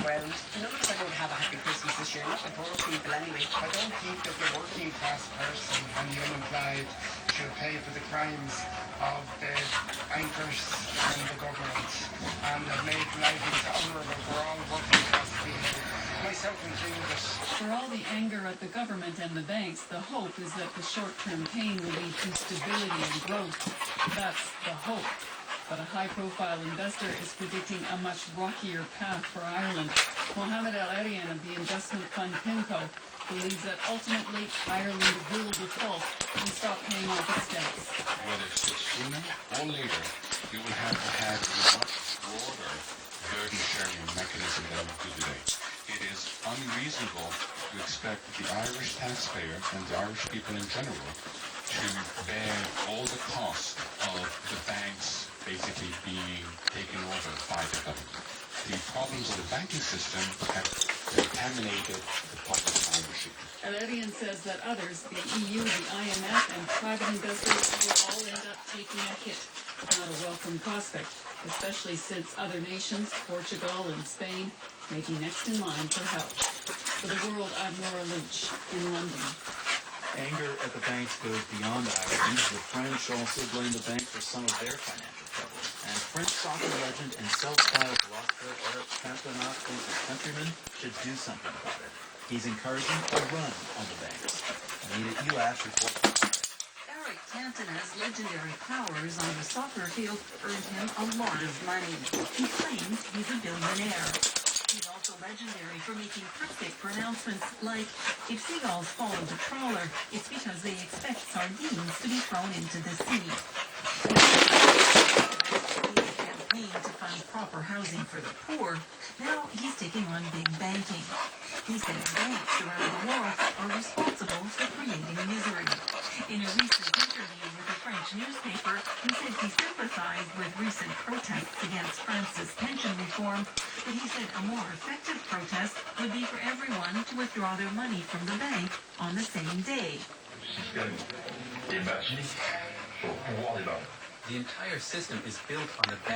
overwhelmed. None of us are going to have a happy Christmas this year, not the poor people anyway. I don't think that the working class person and the unemployed should pay for the crimes of the bankers and the government, and have made life intolerable for all working class people, myself included. For all the anger at the government and the banks, the hope is that the short-term pain will lead to stability and growth. That's the hope. But a high-profile investor is predicting a much rockier path for Ireland. Mohamed El-Arian of the investment fund PIMCO believes that ultimately Ireland will default and stop paying off its debts. Whether it's sooner or later, you will have to have a much broader burden-sharing mechanism than we do today. It is unreasonable to expect the Irish taxpayer and the Irish people in general to bear all the cost of the banks basically being taken over by the government. The problems of the banking system have contaminated the public ownership. El-Arian says that others, the EU, the IMF, and private investors will all end up taking a hit. Not a welcome prospect, especially since other nations, Portugal and Spain, may be next in line for help. For the World, I'm Laura Lynch in London. Anger at the banks goes beyond Ireland. The French also blame the bank for some of their financial troubles. And French soccer legend and self-styled philosopher Eric Cantona thinks his countrymen should do something about it. He's encouraging a run on the banks. Anita Elash reports. Eric Cantona's legendary powers on the soccer field earned him a lot of money. He claims he's a billionaire. He's also legendary for making cryptic pronouncements like, if seagulls follow the trawler, it's because they expect sardines to be thrown into the sea. He campaigned to fund proper housing for the poor. Now he's taking on big banking. He said banks around the world are responsible for creating misery. In a recent interview with a French newspaper, he said he sympathized with recent protests against France's pension reform, but he said a more effective protest would be for everyone to withdraw their money from the bank on the same day. The entire system is built on the bank.